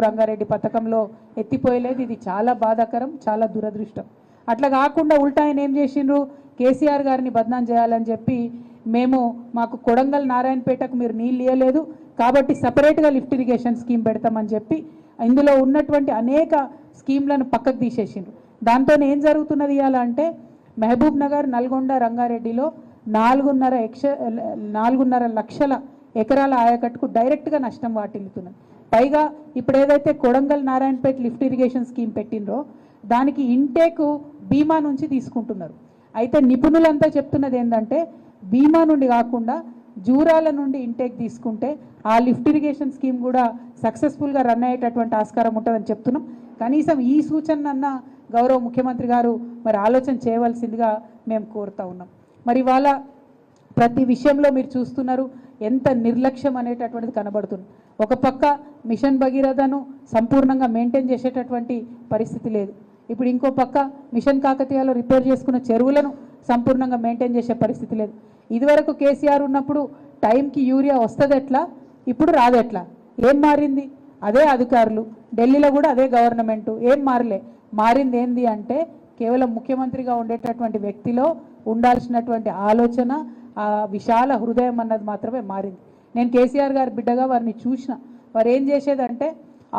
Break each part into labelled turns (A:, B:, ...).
A: రంగారెడ్డి పథకంలో ఎత్తిపోయలేదు. ఇది చాలా బాధాకరం, చాలా దురదృష్టం. అట్లా కాకుండా ఉల్టా ఆయన ఏం చేసిండ్రు, కేసీఆర్ గారిని బద్నాం చేయాలని చెప్పి మాకు కొడంగల్ నారాయణపేటకు మీరు నీళ్ళు ఇవ్వలేదు కాబట్టి సపరేట్గా లిఫ్ట్ ఇరిగేషన్ స్కీమ్ పెడతామని చెప్పి ఇందులో ఉన్నటువంటి అనేక స్కీమ్లను పక్కకు తీసేసిండ్రు. దాంతో ఏం జరుగుతున్నది ఇవాళ అంటే మహబూబ్ నగర్, నల్గొండ, రంగారెడ్డిలో 4.5 లక్షల ఎకరాల ఆయకట్టుకు డైరెక్ట్గా నష్టం వాటిల్లుతున్నది. పైగా ఇప్పుడు ఏదైతే Kodangal Narayanpet lift irrigation scheme పెట్టినరో దానికి ఇంటేక్ బీమా నుంచి తీసుకుంటున్నారు. అయితే నిపుణులంతా చెప్తున్నది ఏంటంటే బీమా నుండి కాకుండా జూరాల నుండి ఇంటేక్ తీసుకుంటే ఆ లిఫ్ట్ ఇరిగేషన్ స్కీమ్ కూడా సక్సెస్ఫుల్గా రన్ అయ్యేటటువంటి ఆస్కారం ఉంటుందని చెప్తున్నాం. కనీసం ఈ సూచనన్న గౌరవ ముఖ్యమంత్రి గారు మరి ఆలోచన చేయవలసిందిగా మేము కోరుతా ఉన్నాం. మరి ఇవాళ ప్రతి విషయంలో మీరు చూస్తున్నారు ఎంత నిర్లక్ష్యం అనేటటువంటిది కనబడుతుంది. ఒక పక్క మిషన్ భగీరథను సంపూర్ణంగా మెయింటైన్ చేసేటటువంటి పరిస్థితి లేదు. ఇప్పుడు ఇంకో పక్క మిషన్ కాకతీయలో రిపేర్ చేసుకున్న చెరువులను సంపూర్ణంగా మెయింటైన్ చేసే పరిస్థితి లేదు. ఇదివరకు కేసీఆర్ ఉన్నప్పుడు టైంకి యూరియా వస్తుంది ఎట్లా, ఇప్పుడు రాదు ఎట్లా, ఏం మారింది? అదే అధికారులు, ఢిల్లీలో కూడా అదే గవర్నమెంటు, ఏం మారలే. మారింది ఏంది అంటే కేవలం ముఖ్యమంత్రిగా ఉండేటటువంటి వ్యక్తిలో ఉండాల్సినటువంటి ఆలోచన, ఆ విశాల హృదయం అన్నది మాత్రమే మారింది. నేను కేసీఆర్ గారి బిడ్డగా వారిని చూసిన. వారు ఏం చేసేదంటే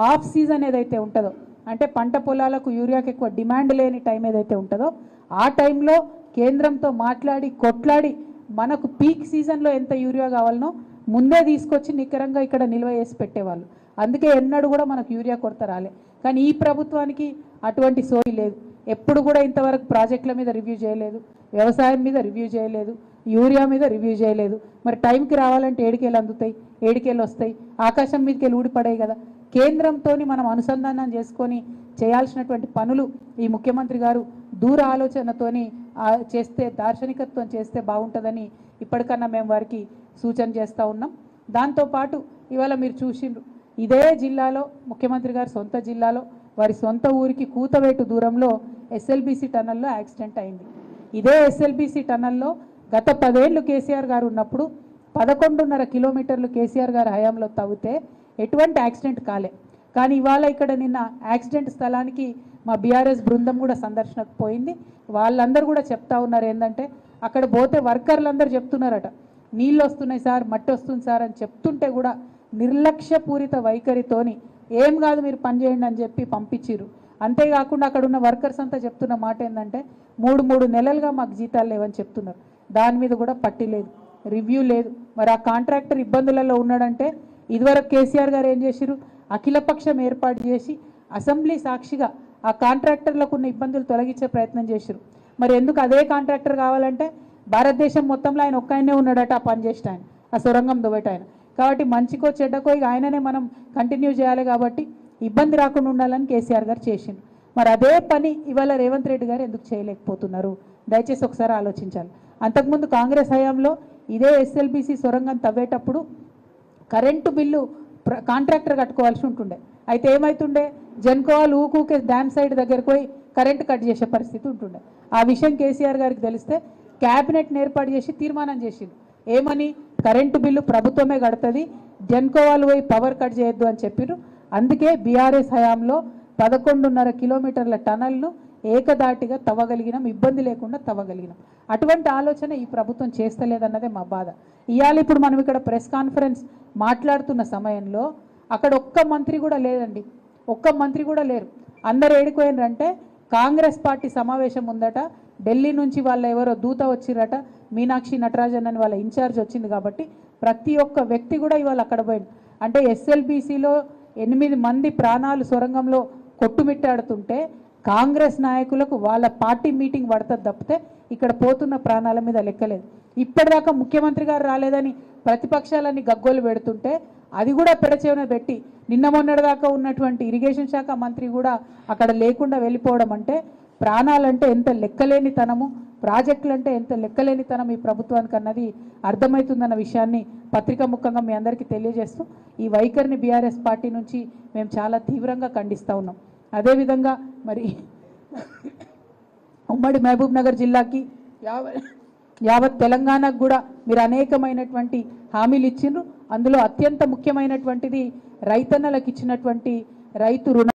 A: ఆఫ్ సీజన్ ఏదైతే ఉంటుందో, అంటే పంట పొలాలకు యూరియాకి ఎక్కువ డిమాండ్ లేని టైం ఏదైతే ఉంటుందో ఆ టైంలో కేంద్రంతో మాట్లాడి కొట్లాడి మనకు పీక్ సీజన్లో ఎంత యూరియా కావాలనో ముందే తీసుకొచ్చి నికరంగా ఇక్కడ నిల్వ చేసి పెట్టేవాళ్ళు. అందుకే ఎన్నడూ కూడా మనకు యూరియా కొరత రాలే. కానీ ఈ ప్రభుత్వానికి అటువంటి సోయి లేదు. ఎప్పుడు కూడా ఇంతవరకు ప్రాజెక్టుల మీద రివ్యూ చేయలేదు, వ్యవసాయం మీద రివ్యూ చేయలేదు, యూరియా మీద రివ్యూ చేయలేదు. మరి టైంకి రావాలంటే ఏడికేళ్ళు అందుతాయి, ఏడికేళ్ళు వస్తాయి, ఆకాశం మీదకి వెళ్ళి ఊడిపడాయి కదా. కేంద్రంతో మనం అనుసంధానం చేసుకొని చేయాల్సినటువంటి పనులు ఈ ముఖ్యమంత్రి గారు దూర ఆలోచనతోని చేస్తే, దార్శనికత్వం చేస్తే బాగుంటుందని ఇప్పటికన్నా మేము వారికి సూచన చేస్తూ ఉన్నాం. దాంతోపాటు ఇవాళ మీరు చూసిండ్రు ఇదే జిల్లాలో, ముఖ్యమంత్రి గారు సొంత జిల్లాలో వారి సొంత ఊరికి కూతవేటు దూరంలో ఎస్ఎల్బీసీ టన్నల్లో యాక్సిడెంట్ అయింది. ఇదే ఎస్ఎల్బీసీ టన్నల్లో గత 10 ఏళ్ళు కేసీఆర్ గారు ఉన్నప్పుడు 11.5 కిలోమీటర్లు కేసీఆర్ గారి హయాంలో తవ్వితే ఎటువంటి యాక్సిడెంట్ కాలే. కానీ ఇవాళ ఇక్కడ నిన్న యాక్సిడెంట్ స్థలానికి మా బీఆర్ఎస్ బృందం కూడా సందర్శనకు పోయింది. వాళ్ళందరూ కూడా చెప్తా ఉన్నారు ఏంటంటే అక్కడ పోతే వర్కర్లందరూ చెప్తున్నారట, నీళ్ళు వస్తున్నాయి సార్, మట్టి వస్తుంది సార్ అని చెప్తుంటే కూడా నిర్లక్ష్యపూరిత వైఖరితోని ఏం కాదు మీరు పని చేయండి అని చెప్పి పంపించిర్రు. అంతేకాకుండా అక్కడ ఉన్న వర్కర్స్ అంతా చెప్తున్న మాట ఏంటంటే 3 నెలలుగా మాకు జీతాలు లేవని చెప్తున్నారు. దాని మీద కూడా పట్టి లేదు, రివ్యూ లేదు. మరి ఆ కాంట్రాక్టర్ ఇబ్బందులలో ఉన్నాడంటే ఇదివరకు కేసీఆర్ గారు ఏం చేసిరు, అఖిలపక్షం ఏర్పాటు చేసి అసెంబ్లీ సాక్షిగా ఆ కాంట్రాక్టర్లకు ఉన్న ఇబ్బందులు తొలగించే ప్రయత్నం చేసిరు. మరి ఎందుకు అదే కాంట్రాక్టర్ కావాలంటే భారతదేశం మొత్తంలో ఆయన ఒక్కఆయనే ఉన్నాడట ఆ పని చేసిన ఆయన, ఆ సొరంగం దువ్వట ఆయన. కాబట్టి మంచికో చెడ్డకో ఇక ఆయననే మనం కంటిన్యూ చేయాలి కాబట్టి ఇబ్బంది రాకుండా ఉండాలని కేసీఆర్ గారు చేసిండు. మరి అదే పని ఇవాళ రేవంత్ రెడ్డి గారు ఎందుకు చేయలేకపోతున్నారు? దయచేసి ఒకసారి ఆలోచించాలి. అంతకుముందు కాంగ్రెస్ హయాంలో ఇదే ఎస్ఎల్బీసీ సొరంగం తవ్వేటప్పుడు కరెంటు బిల్లు కాంట్రాక్టర్ కట్టుకోవాల్సి ఉంటుండే. అయితే ఏమవుతుండే, జన్కోవాలు ఊకూకే డ్యామ్ సైడ్ దగ్గరకు పోయి కరెంటు కట్ చేసే పరిస్థితి ఉంటుండే. ఆ విషయం కేసీఆర్ గారికి తెలిస్తే క్యాబినెట్ని ఏర్పాటు చేసి తీర్మానం చేసిండు. ఏమని, కరెంటు బిల్లు ప్రభుత్వమే కడుతుంది, జన్కోవాలు పోయి పవర్ కట్ చేయొద్దు అని చెప్పారు. అందుకే బీఆర్ఎస్ హయాంలో 11.5 కిలోమీటర్ల టనల్ను ఏకదాటిగా తవ్వగలిగినాం, ఇబ్బంది లేకుండా తవ్వగలిగినాం. అటువంటి ఆలోచన ఈ ప్రభుత్వం చేస్తలేదన్నదే మా బాధ. ఇవాళ ఇప్పుడు మనం ఇక్కడ ప్రెస్ కాన్ఫరెన్స్ మాట్లాడుతున్న సమయంలో అక్కడ ఒక్క మంత్రి కూడా లేదండి, ఒక్క మంత్రి కూడా లేరు. అందరు ఏడిపోయినారంటే కాంగ్రెస్ పార్టీ సమావేశం ఉందట, ఢిల్లీ నుంచి వాళ్ళ ఎవరో దూత వచ్చిరట, మీనాక్షి నటరాజన్ అని వాళ్ళ ఇన్ఛార్జ్ వచ్చింది కాబట్టి ప్రతి ఒక్క వ్యక్తి కూడా ఇవాళ అక్కడ పోయింది. అంటే ఎస్ఎల్బీసీలో 8 మంది ప్రాణాలు సొరంగంలో కొట్టుమిట్టాడుతుంటే కాంగ్రెస్ నాయకులకు వాళ్ళ పార్టీ మీటింగ్ పడుతుంది తప్పితే ఇక్కడ పోతున్న ప్రాణాల మీద లెక్కలేదు. ఇప్పటిదాకా ముఖ్యమంత్రి గారు రాలేదని ప్రతిపక్షాలన్నీ గగ్గోలు పెడుతుంటే అది కూడా పెడచెవిన పెట్టి నిన్న మొన్నటిదాకా ఉన్నటువంటి ఇరిగేషన్ శాఖ మంత్రి కూడా అక్కడ లేకుండా వెళ్ళిపోవడం అంటే ప్రాణాలంటే ఎంత లెక్కలేనితనము, ప్రాజెక్టులంటే ఎంత లెక్కలేనితనం ఈ ప్రభుత్వానికి అన్నది అర్థమవుతుందన్న విషయాన్ని పత్రికా ముఖంగా మీ అందరికీ తెలియజేస్తూ ఈ వైఖరిని బీఆర్ఎస్ పార్టీ నుంచి మేము చాలా తీవ్రంగా ఖండిస్తూ ఉన్నాం. అదేవిధంగా మరి ఉమ్మడి మహబూబ్ నగర్ జిల్లాకి యావత్ తెలంగాణకు కూడా మీరు అనేకమైనటువంటి హామీలు ఇచ్చిండ్రు. అందులో అత్యంత ముఖ్యమైనటువంటిది రైతన్నలకు ఇచ్చినటువంటి రైతు రుణ